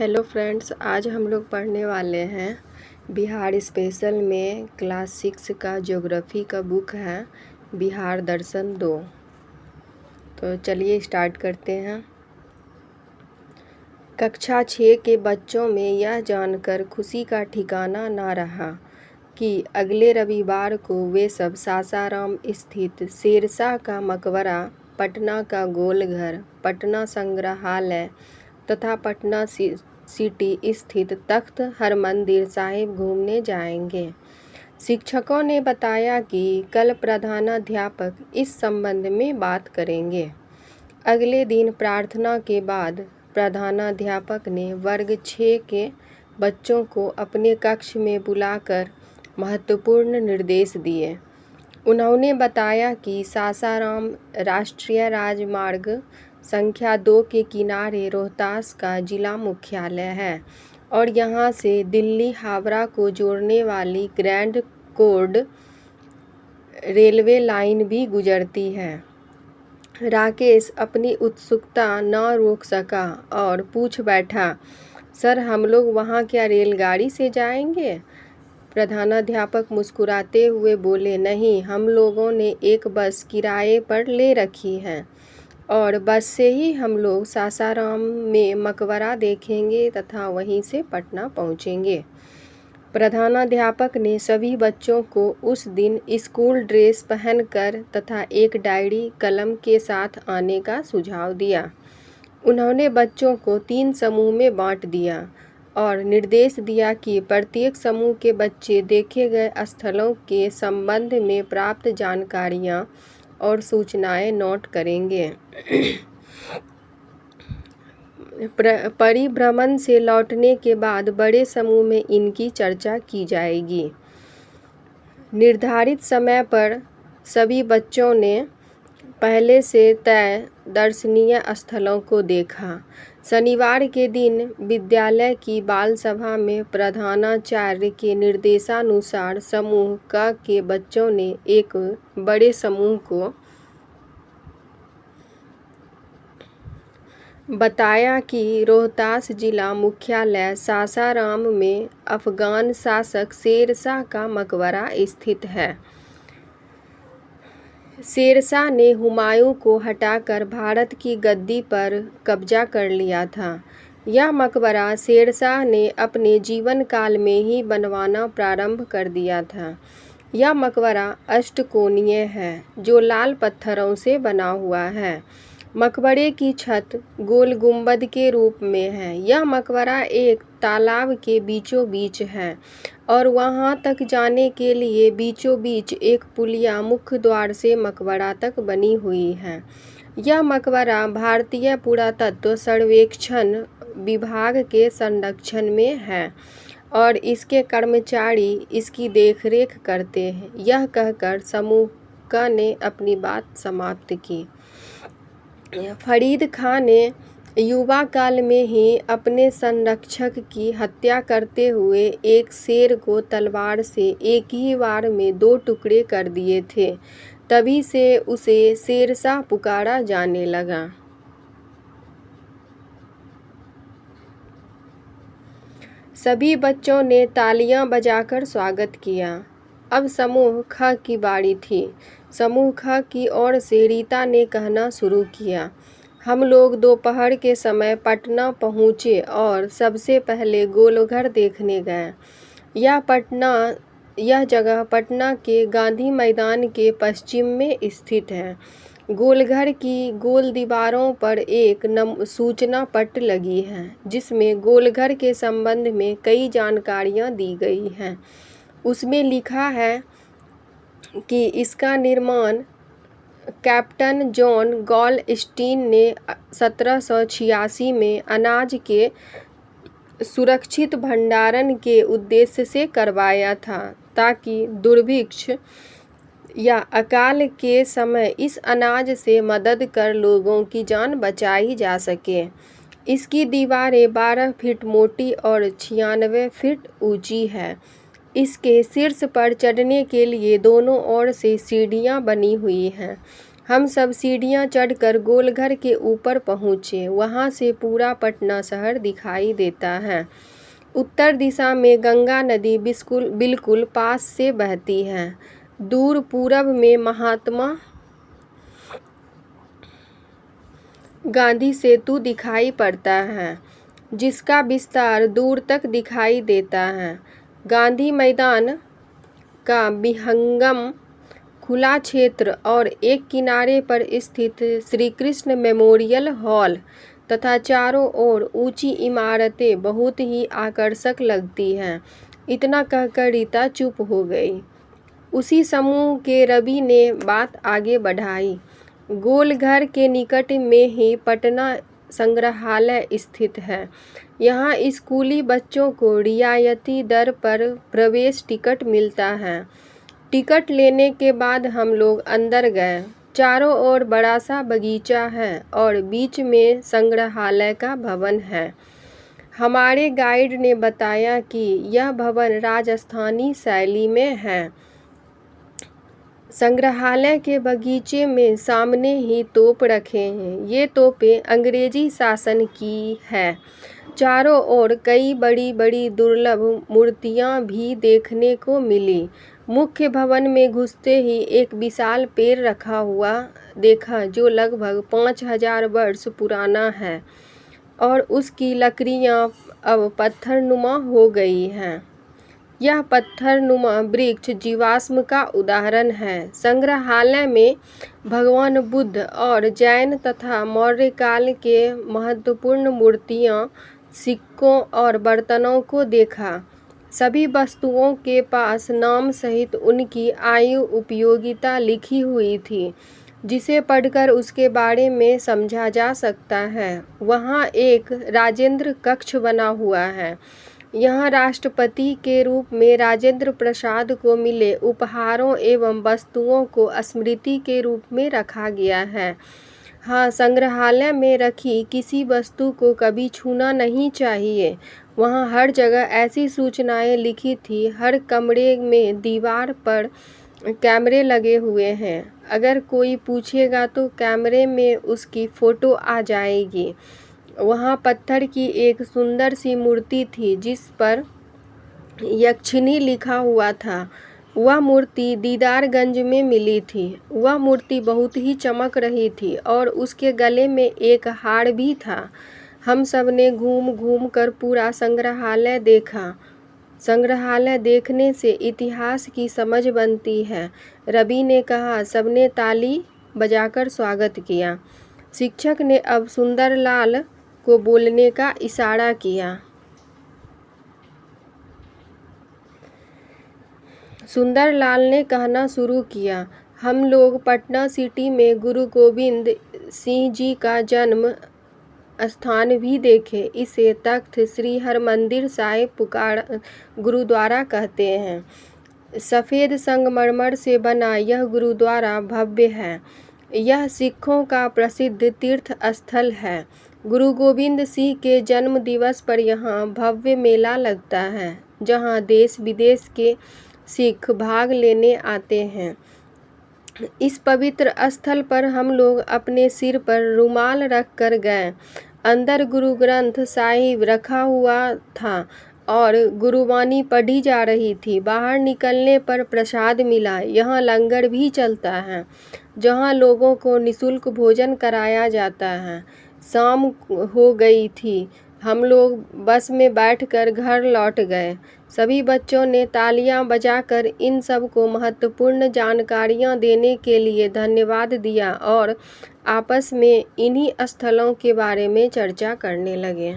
Hello friends, आज हम लोग पढ़ने वाले हैं बिहार स्पेशल में क्लास 6 का ज्योग्राफी का बुक है बिहार दर्शन 2। तो चलिए स्टार्ट करते हैं। कक्षा 6 के बच्चों में यह जानकर खुशी का ठिकाना ना रहा कि अगले रविवार को वे सब सासाराम स्थित शेरशाह का मकबरा, पटना का गोलघर, पटना संग्रहालय तथा पटना सिटी स्थित तख्त हरमंदिर साहिब घूमने जाएंगे। शिक्षकों ने बताया कि कल प्रधानाध्यापक इस संबंध में बात करेंगे। अगले दिन प्रार्थना के बाद प्रधानाध्यापक ने वर्ग 6 के बच्चों को अपने कक्ष में बुलाकर महत्वपूर्ण निर्देश दिए। उन्होंने बताया कि सासाराम राष्ट्रीय राजमार्ग संख्या 2 के किनारे रोहतास का जिला मुख्यालय है और यहाँ से दिल्ली हावड़ा को जोड़ने वाली ग्रैंड कोड रेलवे लाइन भी गुजरती है। राकेश अपनी उत्सुकता न रोक सका और पूछ बैठा, सर हम लोग वहाँ क्या रेलगाड़ी से जाएंगे? प्रधानाध्यापक मुस्कुराते हुए बोले, नहीं, हम लोगों ने एक बस किराए पर ले रखी है और बस से ही हम लोग सासाराम में मकबरा देखेंगे तथा वहीं से पटना पहुँचेंगे। प्रधानाध्यापक ने सभी बच्चों को उस दिन स्कूल ड्रेस पहनकर तथा एक डायरी कलम के साथ आने का सुझाव दिया। उन्होंने बच्चों को 3 समूह में बांट दिया और निर्देश दिया कि प्रत्येक समूह के बच्चे देखे गए स्थलों के संबंध में प्राप्त जानकारियाँ और सूचनाएं नोट करेंगे। परिभ्रमण से लौटने के बाद बड़े समूह में इनकी चर्चा की जाएगी। निर्धारित समय पर सभी बच्चों ने पहले से तय दर्शनीय स्थलों को देखा। शनिवार के दिन विद्यालय की बाल सभा में प्रधानाचार्य के निर्देशानुसार समूह क के बच्चों ने एक बड़े समूह को बताया कि रोहतास जिला मुख्यालय सासाराम में अफगान शासक शेरशाह का मकबरा स्थित है। शेरशाह ने हुमायूं को हटाकर भारत की गद्दी पर कब्जा कर लिया था। यह मकबरा शेरशाह ने अपने जीवन काल में ही बनवाना प्रारंभ कर दिया था। यह मकबरा अष्टकोणीय है जो लाल पत्थरों से बना हुआ है। मकबरे की छत गोल गुंबद के रूप में है। यह मकबरा एक तालाब के बीचों बीच है और वहां तक जाने के लिए बीचों बीच एक पुलिया मुख्य द्वार से मकबरा तक बनी हुई है। यह मकबरा भारतीय पुरातत्व सर्वेक्षण विभाग के संरक्षण में है और इसके कर्मचारी इसकी देखरेख करते हैं। यह कहकर समूह ने अपनी बात समाप्त की। फरीद खां ने युवा काल में ही अपने संरक्षक की हत्या करते हुए एक शेर को तलवार से एक ही बार में 2 टुकड़े कर दिए थे। तभी से उसे शेरशाह पुकारा जाने लगा। सभी बच्चों ने तालियां बजाकर स्वागत किया। अब समूह ख की बारी थी। समूह ख की ओर से रीता ने कहना शुरू किया, हम लोग दोपहर के समय पटना पहुँचे और सबसे पहले गोलघर देखने गए। यह जगह पटना के गांधी मैदान के पश्चिम में स्थित है। गोलघर की गोल दीवारों पर एक सूचना पट लगी है जिसमें गोलघर के संबंध में कई जानकारियां दी गई हैं। उसमें लिखा है कि इसका निर्माण कैप्टन जॉन गॉलस्टीन ने 1786 में अनाज के सुरक्षित भंडारण के उद्देश्य से करवाया था ताकि दुर्भिक्ष या अकाल के समय इस अनाज से मदद कर लोगों की जान बचाई जा सके। इसकी दीवारें 12 फीट मोटी और 96 फीट ऊंची है। इसके शीर्ष पर चढ़ने के लिए दोनों ओर से सीढ़ियां बनी हुई हैं। हम सब सीढ़ियाँ चढ़कर गोलघर के ऊपर पहुँचे। वहाँ से पूरा पटना शहर दिखाई देता है। उत्तर दिशा में गंगा नदी बिल्कुल पास से बहती है। दूर पूरब में महात्मा गांधी सेतु दिखाई पड़ता है, जिसका विस्तार दूर तक दिखाई देता है। गांधी मैदान का विहंगम खुला क्षेत्र और एक किनारे पर स्थित श्री कृष्ण मेमोरियल हॉल तथा चारों ओर ऊंची इमारतें बहुत ही आकर्षक लगती हैं। इतना कहकर रीता चुप हो गई। उसी समूह के रवि ने बात आगे बढ़ाई। गोलघर के निकट में ही पटना संग्रहालय स्थित है। यहाँ स्कूली बच्चों को रियायती दर पर प्रवेश टिकट मिलता है। टिकट लेने के बाद हम लोग अंदर गए। चारों ओर बड़ा सा बगीचा है और बीच में संग्रहालय का भवन है। हमारे गाइड ने बताया कि यह भवन राजस्थानी शैली में है। संग्रहालय के बगीचे में सामने ही तोप रखे हैं। ये तोपें अंग्रेजी शासन की है। चारों ओर कई बड़ी बड़ी दुर्लभ मूर्तियां भी देखने को मिली। मुख्य भवन में घुसते ही एक विशाल पेड़ रखा हुआ देखा, जो लगभग 5000 वर्ष पुराना है और उसकी लकड़ियां अब पत्थरनुमा हो गई हैं। यह पत्थरनुमा वृक्ष जीवाश्म का उदाहरण है। संग्रहालय में भगवान बुद्ध और जैन तथा मौर्य काल के महत्वपूर्ण मूर्तियां, सिक्कों और बर्तनों को देखा। सभी वस्तुओं के पास नाम सहित उनकी आयु उपयोगिता लिखी हुई थी, जिसे पढ़कर उसके बारे में समझा जा सकता है। वहाँ एक राजेंद्र कक्ष बना हुआ है। यहाँ राष्ट्रपति के रूप में राजेंद्र प्रसाद को मिले उपहारों एवं वस्तुओं को स्मृति के रूप में रखा गया है। हाँ, संग्रहालय में रखी किसी वस्तु को कभी छूना नहीं चाहिए। वहाँ हर जगह ऐसी सूचनाएं लिखी थी। हर कमरे में दीवार पर कैमरे लगे हुए हैं। अगर कोई पूछेगा तो कैमरे में उसकी फ़ोटो आ जाएगी। वहाँ पत्थर की एक सुंदर सी मूर्ति थी, जिस पर यक्षिणी लिखा हुआ था। वह मूर्ति दीदारगंज में मिली थी। वह मूर्ति बहुत ही चमक रही थी और उसके गले में एक हार भी था। हम सब ने घूम घूम कर पूरा संग्रहालय देखा। संग्रहालय देखने से इतिहास की समझ बनती है, रवि ने कहा। सबने ताली बजाकर स्वागत किया। शिक्षक ने अब सुंदरलाल को बोलने का इशारा किया। सुंदरलाल ने कहना शुरू किया, हम लोग पटना सिटी में गुरु गोविंद सिंह जी का जन्म स्थान भी देखे। इसे तख्त श्री हरमंदिर साहिब पुकार गुरुद्वारा कहते हैं। सफ़ेद संगमरमर से बना यह गुरुद्वारा भव्य है। यह सिखों का प्रसिद्ध तीर्थ स्थल है। गुरु गोविंद सिंह के जन्म दिवस पर यहाँ भव्य मेला लगता है, जहाँ देश विदेश के सिख भाग लेने आते हैं। इस पवित्र स्थल पर हम लोग अपने सिर पर रुमाल रख कर गए। अंदर गुरु ग्रंथ साहिब रखा हुआ था और गुरुवाणी पढ़ी जा रही थी। बाहर निकलने पर प्रसाद मिला। यहाँ लंगर भी चलता है, जहाँ लोगों को निःशुल्क भोजन कराया जाता है। शाम हो गई थी। हम लोग बस में बैठकर घर लौट गए। सभी बच्चों ने तालियां बजाकर इन सब को महत्वपूर्ण जानकारियां देने के लिए धन्यवाद दिया और आपस में इन्हीं स्थलों के बारे में चर्चा करने लगे।